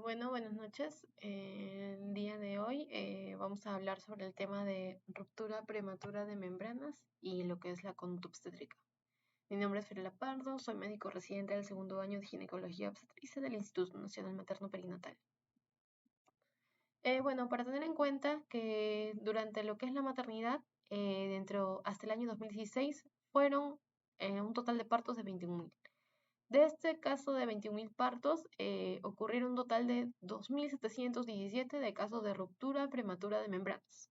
Buenas noches. El día de hoy vamos a hablar sobre el tema de ruptura prematura de membranas y lo que es la conducta obstétrica. Mi nombre es Fiorella Pardo, soy médico residente del segundo año de ginecología obstetricia del Instituto Nacional Materno Perinatal. Para tener en cuenta que durante lo que es la maternidad, hasta el año 2016, fueron un total de partos de 21.000. De este caso de 21.000 partos, ocurrieron un total de 2.717 de casos de ruptura prematura de membranas,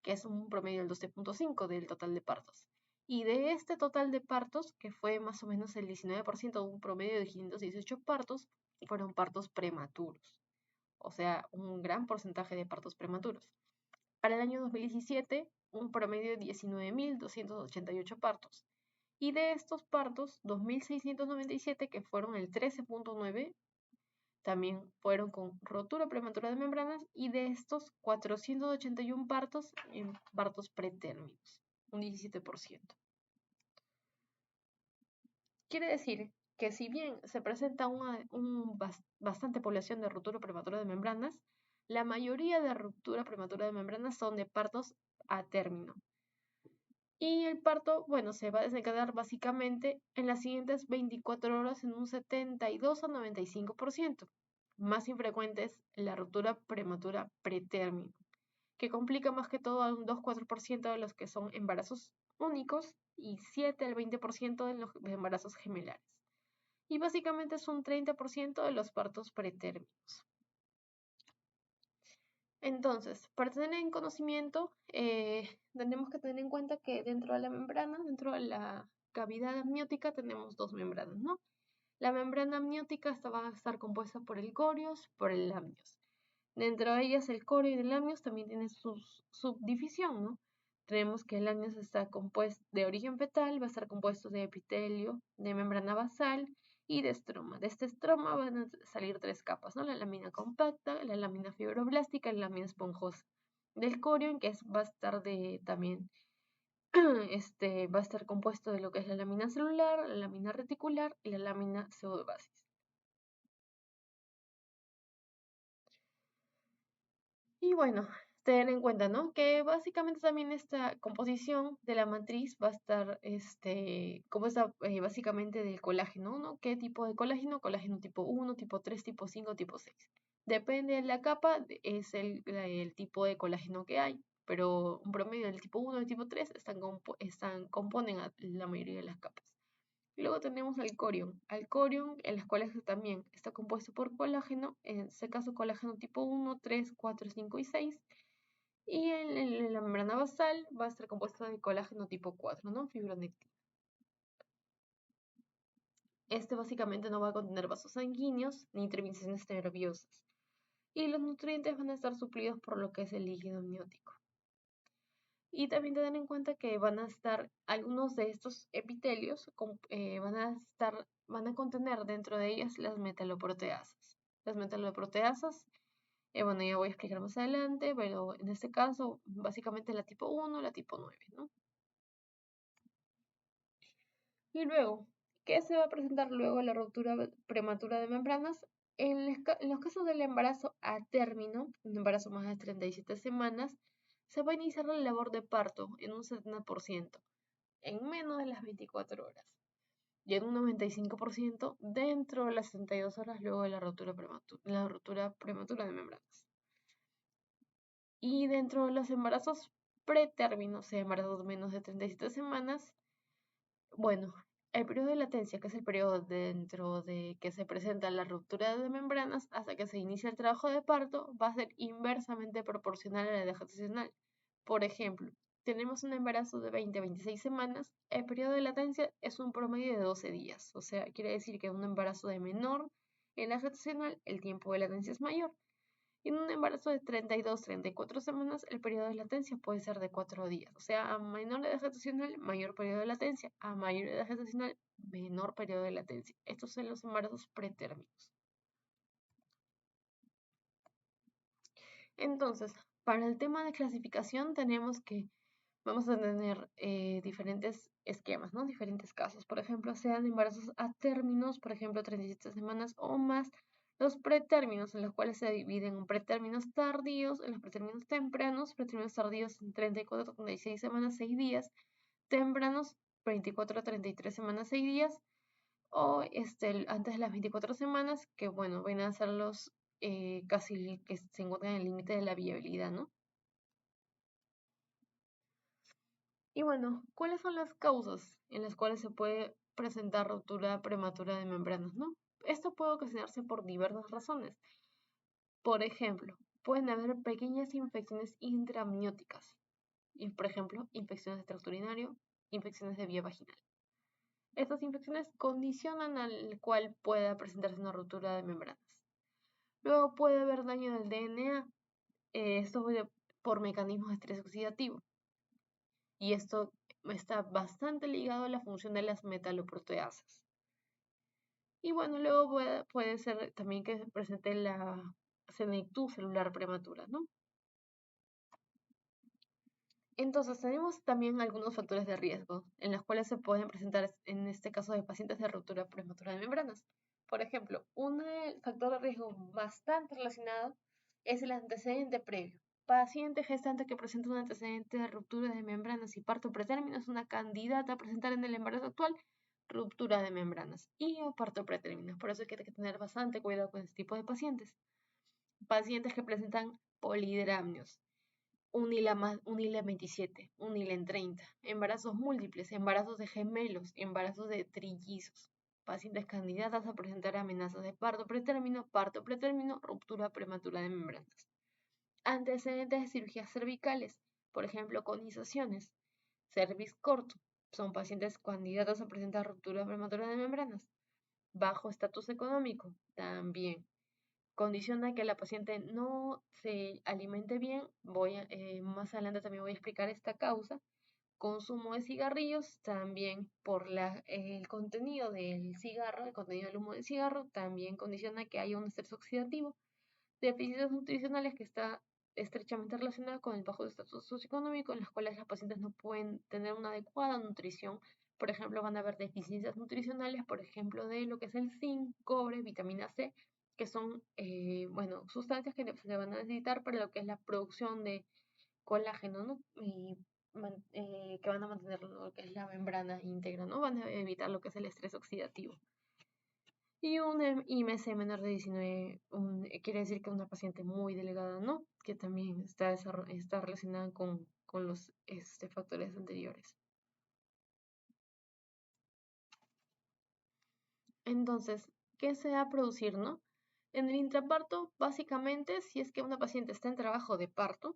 que es un promedio del 12.5 del total de partos. Y de este total de partos, que fue más o menos el 19% de un promedio de 518 partos, fueron partos prematuros, o sea, un gran porcentaje de partos prematuros. Para el año 2017, un promedio de 19.288 partos. Y de estos partos, 2.697, que fueron el 13.9, también fueron con rotura prematura de membranas, y de estos 481 partos en partos pretérminos, un 17%. Quiere decir que si bien se presenta bastante población de ruptura prematura de membranas, la mayoría de ruptura prematura de membranas son de partos a término. Y el parto, se va a desencadenar básicamente en las siguientes 24 horas en un 72 a 95%. Más infrecuente es la ruptura prematura pretérmino, que complica más que todo a un 2-4% de los que son embarazos únicos y 7 al 20% de los embarazos gemelares. Y básicamente es un 30% de los partos pretérminos. Entonces, para tener en conocimiento, tenemos que tener en cuenta que dentro de la membrana, dentro de la cavidad amniótica, tenemos dos membranas, ¿no? La membrana amniótica va a estar compuesta por el corios, por el amnios. Dentro de ellas, el corio y el amnios también tienen su subdivisión, ¿no? Tenemos que el amnios está compuesto de origen fetal, va a estar compuesto de epitelio, de membrana basal y de estroma. De este estroma van a salir tres capas, ¿no? La lámina compacta, la lámina fibroblástica y la lámina esponjosa. Del corion, que va a estar también va a estar compuesto de lo que es la lámina celular, la lámina reticular y la lámina pseudobasis. Y bueno, tener en cuenta, ¿no? Que básicamente también esta composición de la matriz va a estar compuesta básicamente del colágeno, ¿no? ¿Qué tipo de colágeno? Colágeno tipo 1, tipo 3, tipo 5, tipo 6. Depende de la capa, es el tipo de colágeno que hay, pero un promedio del tipo 1 y tipo 3 componen a la mayoría de las capas. Luego tenemos al corion, en las cuales también está compuesto por colágeno, en este caso colágeno tipo 1, 3, 4, 5 y 6. Y en la membrana basal va a estar compuesta de colágeno tipo 4, ¿no? Fibronectina. Este básicamente no va a contener vasos sanguíneos ni terminaciones nerviosas. Y los nutrientes van a estar suplidos por lo que es el líquido amniótico. Y también tener en cuenta que van a estar algunos de estos epitelios, van a contener dentro de ellas las metaloproteasas. Las metaloproteasas, ya voy a explicar más adelante, pero en este caso, básicamente la tipo 1 y la tipo 9, ¿no? Y luego, ¿qué se va a presentar luego la ruptura prematura de membranas? En los casos del embarazo a término, un embarazo más de 37 semanas, se va a iniciar la labor de parto en un 70%, en menos de las 24 horas, y en un 95% dentro de las 62 horas luego de la ruptura prematura de membranas. Y dentro de los embarazos pretérmino, o sea, embarazos menos de 37 semanas, el periodo de latencia, que es el periodo dentro de que se presenta la ruptura de membranas hasta que se inicia el trabajo de parto, va a ser inversamente proporcional a la edad gestacional. Por ejemplo, tenemos un embarazo de 20 a 26 semanas, el periodo de latencia es un promedio de 12 días. O sea, quiere decir que en un embarazo de menor edad gestacional, el tiempo de latencia es mayor. En un embarazo de 32-34 semanas, el periodo de latencia puede ser de 4 días. O sea, a menor edad gestacional, mayor periodo de latencia. A mayor edad gestacional, menor periodo de latencia. Estos son los embarazos pretérminos. Entonces, para el tema de clasificación tenemos que vamos a tener diferentes esquemas, ¿no? Diferentes casos. Por ejemplo, sean embarazos a términos, por ejemplo, 37 semanas o más, Los pretérminos, en los cuales se dividen en pretérminos tardíos, en los pretérminos tempranos, pretérminos tardíos en 34 a 36 semanas, 6 días, tempranos 24 a 33 semanas, 6 días, o antes de las 24 semanas, que bueno, van a ser los casi que se encuentran en el límite de la viabilidad, ¿no? Y bueno, ¿cuáles son las causas en las cuales se puede presentar ruptura prematura de membranas, no? Esto puede ocasionarse por diversas razones. Por ejemplo, pueden haber pequeñas infecciones intramnióticas, y por ejemplo, infecciones de tracto urinario, infecciones de vía vaginal. Estas infecciones condicionan al cual pueda presentarse una ruptura de membranas. Luego puede haber daño del DNA, esto por mecanismos de estrés oxidativo, y esto está bastante ligado a la función de las metaloproteasas. Y bueno, luego puede ser también que se presente la senectud celular prematura, ¿no? Entonces, tenemos también algunos factores de riesgo en los cuales se pueden presentar, en este caso de pacientes de ruptura prematura de membranas. Por ejemplo, un factor de riesgo bastante relacionado es el antecedente previo. Paciente gestante que presenta un antecedente de ruptura de membranas y parto pretérmino es una candidata a presentar en el embarazo actual ruptura de membranas y o parto pretérmino. Por eso hay que tener bastante cuidado con este tipo de pacientes. Pacientes que presentan polidramnios, unila 27, unila en 30, embarazos múltiples, embarazos de gemelos, embarazos de trillizos, pacientes candidatas a presentar amenazas de parto pretérmino, ruptura prematura de membranas. Antecedentes de cirugías cervicales, por ejemplo, conizaciones, cervix corto, son pacientes candidatos a presentar ruptura prematura de membranas. Bajo estatus económico, también condiciona que la paciente no se alimente bien. Más adelante también voy a explicar esta causa. Consumo de cigarrillos, también por el contenido del cigarro, el contenido del humo del cigarro, también condiciona que haya un estrés oxidativo. Deficiencias nutricionales que está estrechamente relacionada con el bajo estatus socioeconómico, en las cuales las pacientes no pueden tener una adecuada nutrición. Por ejemplo, van a haber deficiencias nutricionales, por ejemplo, de lo que es el zinc, cobre, vitamina C, que son, sustancias que se van a necesitar para lo que es la producción de colágeno, ¿no? Y que van a mantener lo que es la membrana íntegra, ¿no? Van a evitar lo que es el estrés oxidativo. Y un IMC menor de 19 quiere decir que una paciente muy delgada, ¿no? Que también está relacionada con los factores anteriores. Entonces, ¿qué se va a producir, no? En el intraparto, básicamente, si es que una paciente está en trabajo de parto,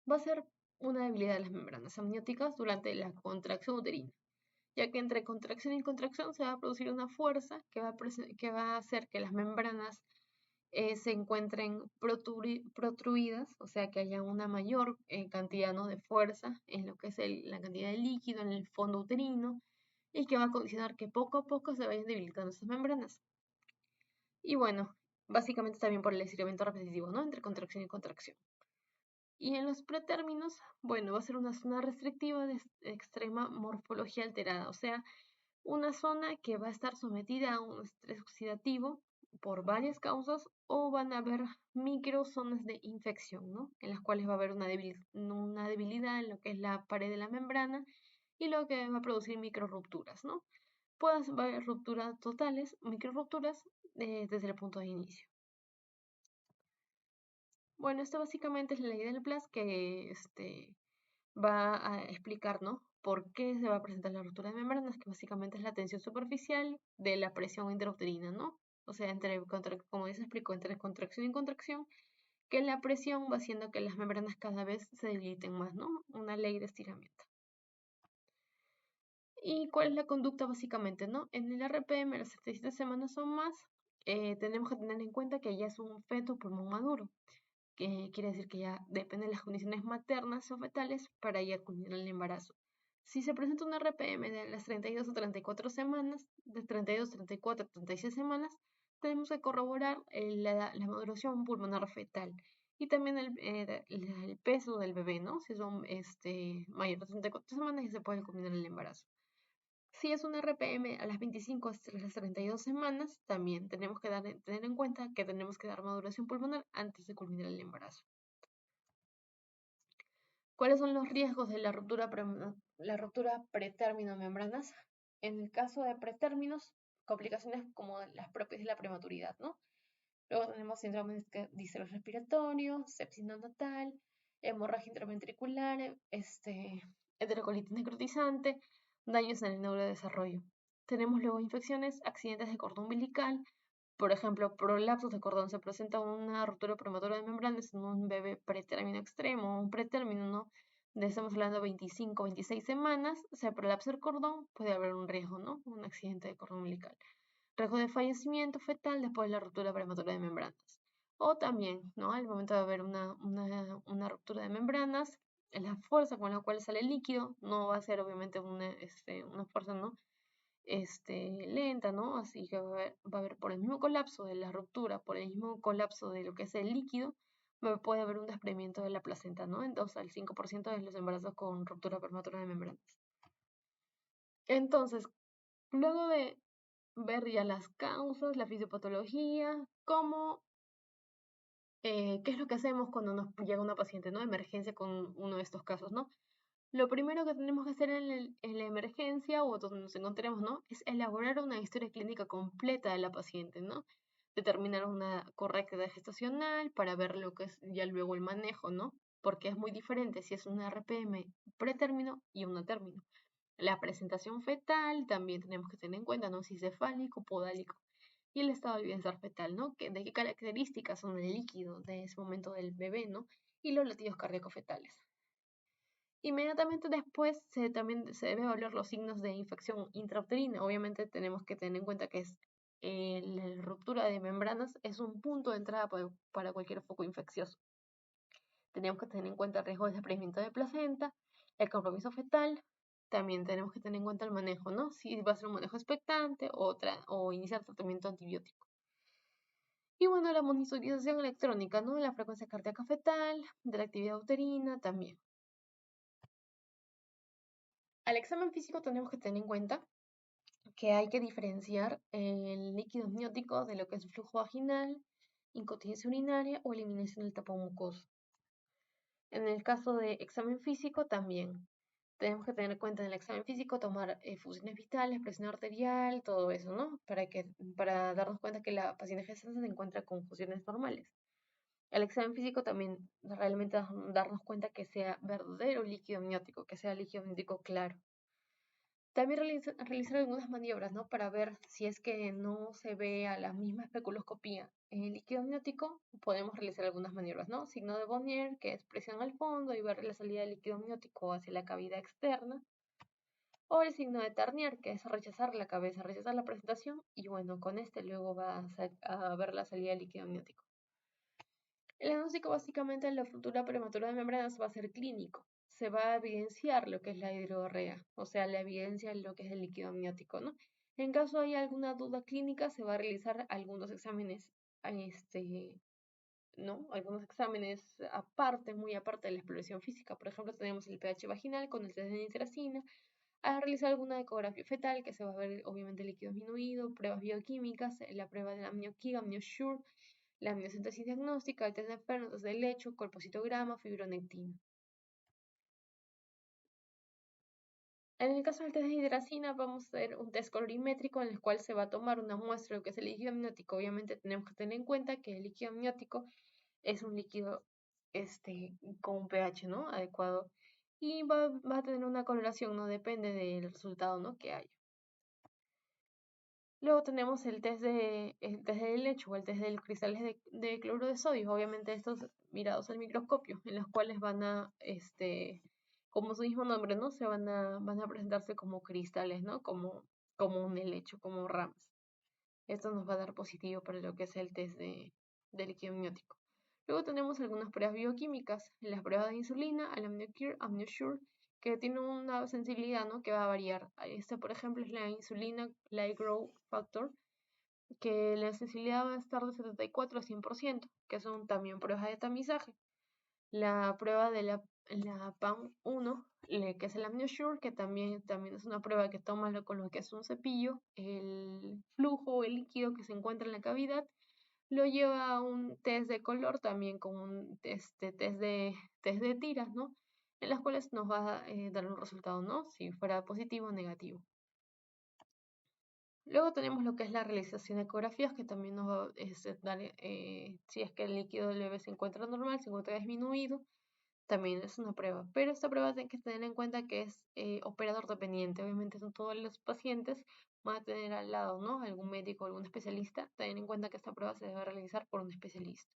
va a ser una debilidad de las membranas amnióticas durante la contracción uterina, ya que entre contracción y contracción se va a producir una fuerza que va a hacer que las membranas se encuentren protruidas, o sea que haya una mayor cantidad, ¿no?, de fuerza en lo que es la cantidad de líquido en el fondo uterino, y que va a condicionar que poco a poco se vayan debilitando esas membranas. Y bueno, básicamente también por el estiramiento repetitivo, ¿no?, entre contracción y contracción. Y en los pretérminos, bueno, va a ser una zona restrictiva de extrema morfología alterada, o sea, una zona que va a estar sometida a un estrés oxidativo por varias causas, o van a haber microzonas de infección, ¿no? En las cuales va a haber una debilidad en lo que es la pared de la membrana, y lo que va a producir microrupturas, ¿no? Pueden haber rupturas totales, microrupturas desde el punto de inicio. Bueno, esto básicamente es la idea del PLAS, que va a explicar, ¿no?, por qué se va a presentar la ruptura de membranas, que básicamente es la tensión superficial de la presión intrauterina, ¿no? O sea, como ya se explicó, entre contracción y contracción, que la presión va haciendo que las membranas cada vez se debiliten más, ¿no? Una ley de estiramiento. ¿Y cuál es la conducta básicamente, no? En el RPM, las 37 semanas o más, tenemos que tener en cuenta que ya es un feto pulmón maduro, que quiere decir que ya depende de las condiciones maternas o fetales para ya culminar el embarazo. Si se presenta un RPM de las 32 o 34 semanas, de 32, 34, 36 semanas, tenemos que corroborar la maduración pulmonar fetal y también el peso del bebé, ¿no? Si son mayor de 34 semanas, ya se puede culminar el embarazo. Si es una RPM a las 25 hasta las 32 semanas, también tenemos que tener en cuenta que tenemos que dar maduración pulmonar antes de culminar el embarazo. ¿Cuáles son los riesgos de la ruptura pretérmino de membranas? En el caso de pretérminos, complicaciones como las propias de la prematuridad, ¿no? Luego tenemos síndrome de distrés respiratorio, sepsis neonatal, hemorragia intraventricular, enterocolitis necrotizante, daños en el neurodesarrollo. Tenemos luego infecciones, accidentes de cordón umbilical, por ejemplo, prolapsos de cordón. Se presenta una ruptura prematura de membranas en un bebé pretérmino extremo, un pretérmino, ¿no? Estamos hablando de 25, 26 semanas, se prolapsa el cordón, puede haber un riesgo, ¿no? Un accidente de cordón umbilical. Riesgo de fallecimiento fetal después de la ruptura prematura de membranas. O también, ¿no? Al momento de haber una ruptura de membranas, la fuerza con la cual sale el líquido no va a ser obviamente una fuerza, ¿no? Lenta, ¿no? Así que va a haber por el mismo colapso de la ruptura, por el mismo colapso de lo que es el líquido, puede haber un desprendimiento de la placenta, ¿no? En 2 al 5% de los embarazos con ruptura prematura de membranas. Entonces, luego de ver ya las causas, la fisiopatología, qué es lo que hacemos cuando nos llega una paciente, ¿no? Emergencia con uno de estos casos, ¿no? Lo primero que tenemos que hacer en la emergencia o donde nos encontremos, ¿no? Es elaborar una historia clínica completa de la paciente, ¿no? Determinar una correcta edad gestacional para ver lo que es ya luego el manejo, ¿no? Porque es muy diferente si es una RPM pretérmino y una término. La presentación fetal también tenemos que tener en cuenta, ¿no? Si es cefálico, podálico. Y el estado de bienestar fetal, ¿no? ¿De qué características son el líquido de ese momento del bebé, ¿no? Y los latidos cardíacos fetales. Inmediatamente después también se debe evaluar los signos de infección intrauterina. Obviamente tenemos que tener en cuenta que la ruptura de membranas es un punto de entrada para cualquier foco infeccioso. Tenemos que tener en cuenta el riesgo de desprendimiento de placenta, el compromiso fetal. También tenemos que tener en cuenta el manejo, ¿no? Si va a ser un manejo expectante o iniciar tratamiento antibiótico. Y bueno, la monitorización electrónica, ¿no? La frecuencia cardíaca fetal, de la actividad uterina también. Al examen físico tenemos que tener en cuenta que hay que diferenciar el líquido amniótico de lo que es flujo vaginal, incontinencia urinaria o eliminación del tapón mucoso. En el caso de examen físico también tenemos que tener en cuenta en el examen físico tomar funciones vitales, presión arterial, todo eso, ¿no? Para darnos cuenta que la paciente gestante se encuentra con funciones normales. El examen físico también realmente darnos cuenta que sea verdadero líquido amniótico, que sea líquido amniótico claro. También realizar algunas maniobras, ¿no? Para ver si es que no se ve a la misma especuloscopía en el líquido amniótico, podemos realizar algunas maniobras, ¿no? Signo de Bonnier, que es presión al fondo y ver la salida del líquido amniótico hacia la cavidad externa. O el signo de Tarnier, que es rechazar la cabeza, rechazar la presentación, y bueno, con este luego va a ver la salida del líquido amniótico. El diagnóstico básicamente en la ruptura prematura de membranas va a ser clínico. Se va a evidenciar lo que es la hidrorrea, o sea, la evidencia de lo que es el líquido amniótico, ¿no? En caso hay alguna duda clínica, se va a realizar algunos exámenes, ¿no? Algunos exámenes aparte, muy aparte de la exploración física. Por ejemplo, tenemos el pH vaginal con el test de nitracina, a realizar alguna ecografía fetal, que se va a ver obviamente el líquido disminuido, pruebas bioquímicas, la prueba de la amnioquía, amniosure, la amniosíntesis diagnóstica, el test de Fernet, test de lecho, colpocitograma, fibronectina. En el caso del test de hidracina, vamos a hacer un test colorimétrico en el cual se va a tomar una muestra de lo que es el líquido amniótico. Obviamente tenemos que tener en cuenta que el líquido amniótico es un líquido con un pH, ¿no? Adecuado. Y va a tener una coloración, no depende del resultado, ¿no? Que haya. Luego tenemos el test de lecho o el test de cristales de cloruro de sodio. Obviamente estos mirados al microscopio, en los cuales van a, como su mismo nombre, ¿no? Van a presentarse como cristales, ¿no? Como un helecho, como ramas. Esto nos va a dar positivo para lo que es el test de líquido amniótico. Luego tenemos algunas pruebas bioquímicas, las pruebas de insulina, el amniosure, que tiene una sensibilidad, ¿no? Que va a variar. Por ejemplo, es la insulina light growth factor, que la sensibilidad va a estar de 74 a 100%, que son también pruebas de tamizaje. La prueba de la la PAM-1, que es el AmnioSure, que también es una prueba que toma con lo que es un cepillo, el flujo o el líquido que se encuentra en la cavidad, lo lleva a un test de color, también con un test de tiras, ¿no? En las cuales nos va a dar un resultado, ¿no? Si fuera positivo o negativo. Luego tenemos lo que es la realización de ecografías, que también nos va a dar si es que el líquido del bebé se encuentra normal, se encuentra disminuido, también es una prueba. Pero esta prueba hay que tener en cuenta que es operador dependiente. Obviamente no todos los pacientes van a tener al lado, ¿no? Algún médico, algún especialista. Tener en cuenta que esta prueba se debe realizar por un especialista.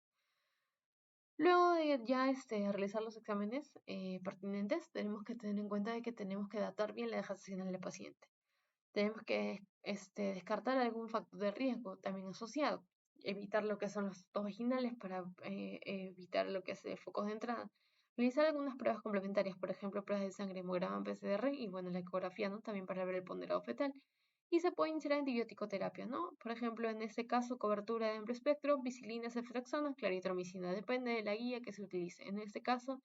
Luego de ya realizar los exámenes pertinentes, tenemos que tener en cuenta de que tenemos que datar bien la gestación del paciente. Tenemos que descartar algún factor de riesgo también asociado, evitar lo que son los ductos vaginales para evitar lo que es focos de entrada. Realizar algunas pruebas complementarias, por ejemplo, pruebas de sangre, hemograma, PCR y bueno, la ecografía, ¿no? También para ver el ponderado fetal. Y se puede iniciar antibiótico terapia, ¿no? Por ejemplo, en este caso, cobertura de amplio espectro, bicilina, ceftriaxona, claritromicina. Depende de la guía que se utilice. En este caso,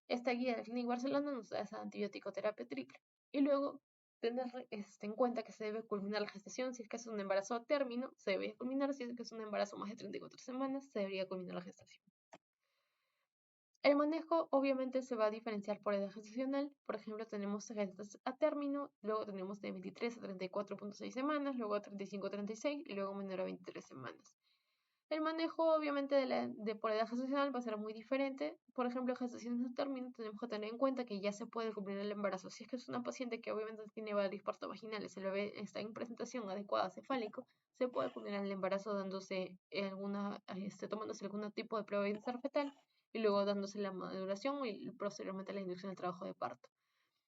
esta guía del Clinic Barcelona nos da esa antibiótico terapia triple. Y luego tener en cuenta que se debe culminar la gestación. Si es que es un embarazo a término, se debe culminar. Si es que es un embarazo más de 34 semanas, se debería culminar la gestación. El manejo obviamente se va a diferenciar por edad gestacional. Por ejemplo, tenemos gestas a término, luego tenemos de 23 a 34.6 semanas, luego a 35 a 36 y luego menor a 23 semanas. El manejo, obviamente, por edad gestacional va a ser muy diferente. Por ejemplo, gestaciones a término tenemos que tener en cuenta que ya se puede cumplir el embarazo. Si es que es una paciente que obviamente tiene varios partos vaginales, el bebé está en presentación adecuada cefálico, se puede cumplir el embarazo dándose tomándose algún tipo de prueba de bienestar fetal y luego dándose la maduración y posteriormente la inducción del trabajo de parto.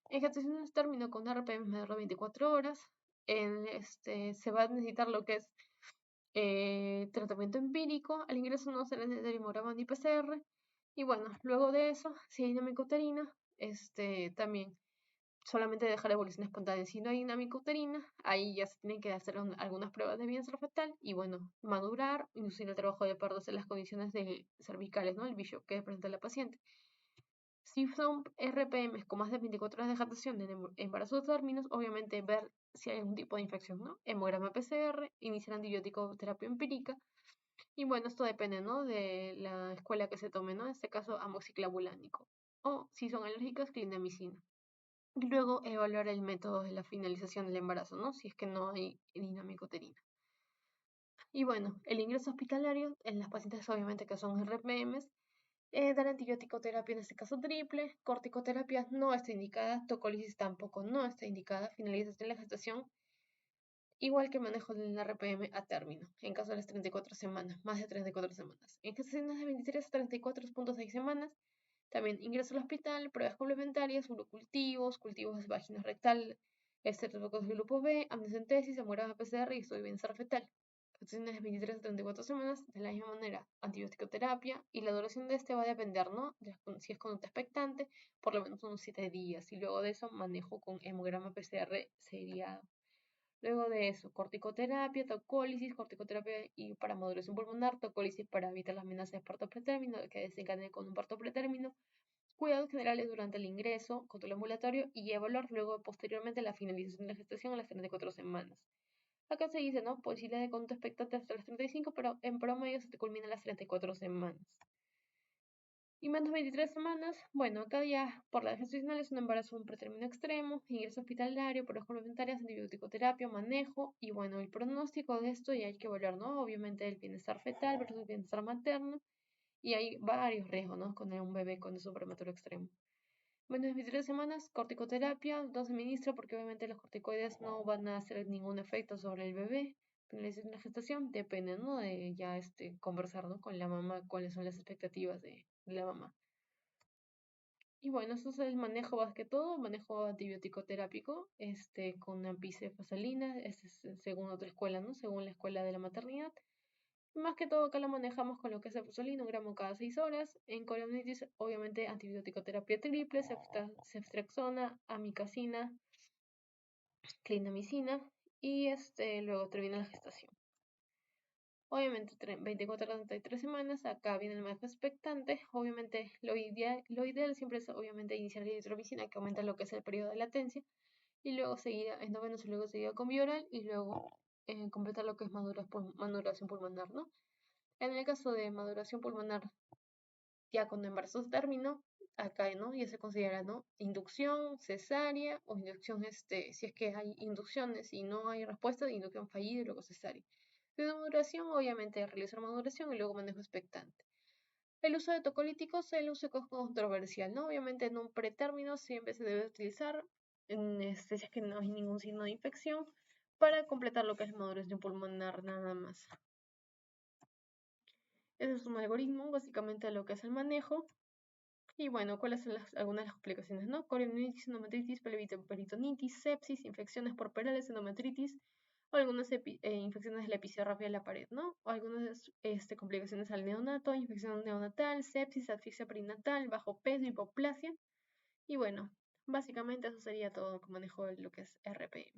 En gestaciones a término con RPM menor de 24 horas, se va a necesitar lo que es tratamiento empírico. Al ingreso no se le necesita hemograma ni PCR. Y bueno, luego de eso, si hay dinámica uterina, también solamente dejar evolución espontánea. Si no hay dinámica uterina, ahí ya se tienen que hacer algunas pruebas de bienestar fetal y bueno, madurar, inducir el trabajo de partos en las condiciones cervicales, ¿no? El bicho que presenta la paciente. Si son RPMs con más de 24 horas de gestación en embarazo de términos, obviamente ver si hay algún tipo de infección, ¿no? Hemograma PCR, iniciar antibiótico terapia empírica. Y bueno, esto depende, ¿no? De la escuela que se tome, ¿no? En este caso, amoxiclavulánico. O si son alérgicas, clindamicina. Y luego evaluar el método de la finalización del embarazo, ¿no? Si es que no hay dinámica uterina. Y bueno, el ingreso hospitalario en las pacientes obviamente que son RPMs, dar antibiótico terapia en este caso triple, corticoterapia no está indicada, tocolisis tampoco no está indicada, finalización de la gestación, igual que manejo del RPM a término, en caso de las 34 semanas, más de 34 semanas. En gestaciones de 23 a 34.6 semanas, también ingreso al hospital, pruebas complementarias, urocultivos, cultivos de vagina rectal, estreptococcus de grupo B, amniocentesis, hemograma PCR y estudio de bienestar fetal. Gestaciones de 23 a 34 semanas, de la misma manera, antibiótico terapia, y la duración de este va a depender, ¿no? Si es conducta expectante, por lo menos unos 7 días, y luego de eso manejo con hemograma PCR seriado. Luego de eso, corticoterapia, tocólisis, corticoterapia y para maduración pulmonar, tocólisis para evitar la amenaza de parto pretérmino, que desencadene con un parto pretérmino, cuidados generales durante el ingreso, control ambulatorio y evaluar luego posteriormente la finalización de la gestación a las 34 semanas. Acá se dice, ¿no? Posibilidad de conducta expectante hasta las 35, pero en promedio se te culmina a las 34 semanas. Y menos 23 semanas, bueno, acá ya por la gestacional es un embarazo un pretérmino extremo, ingreso hospitalario, pruebas complementarias, antibiótico-terapia, manejo, y bueno, el pronóstico de esto ya hay que evaluar, ¿no? Obviamente el bienestar fetal versus el bienestar materno, y hay varios riesgos, ¿no? Con un bebé con eso prematuro extremo. Menos de 23 semanas, corticoterapia, no se administra porque obviamente los corticoides no van a hacer ningún efecto sobre el bebé. Finalización de la gestación, depende, ¿no? De ya conversar, ¿no? Con la mamá, cuáles son las expectativas de la mamá. Y bueno, eso es el manejo más que todo, manejo antibiótico terápico, con ampicefazolina, según otra escuela, ¿no? Según la escuela de la maternidad. Más que todo acá lo manejamos con lo que es cefazolina, 1 gramo cada 6 horas. En corionitis, obviamente, antibiótico terapia triple, ceftriaxona, amicacina, clindamicina y luego termina la gestación. Obviamente 24 a 33 semanas, acá viene el manejo expectante. Obviamente lo ideal siempre es obviamente iniciar la eritromicina, que aumenta lo que es el periodo de latencia, y luego seguida endovenoso, y luego seguida con bioral, y luego completar lo que es maduración pulmonar, ¿no? En el caso de maduración pulmonar ya con embarazo término, acá, ¿no? Ya se considera, ¿no? Inducción, cesárea o inducción, si es que hay inducciones y no hay respuesta, de inducción fallida y luego cesárea. De maduración, obviamente, realizar maduración y luego manejo expectante. El uso de tocolíticos, el uso es controversial, ¿no? Obviamente en un pretérmino siempre se debe utilizar, si es que no hay ningún signo de infección, para completar lo que es maduración pulmonar nada más. Ese es un algoritmo, básicamente, de lo que es el manejo. Y bueno, ¿cuáles son algunas de las complicaciones, no? Corionitis, endometritis, peritonitis, sepsis, infecciones por perales, endometritis, o algunas infecciones de la episiotomía de la pared, ¿no? O algunas complicaciones al neonato, infección neonatal, sepsis, asfixia perinatal, bajo peso, hipoplasia. Y bueno, básicamente eso sería todo con manejo de lo que es RPM.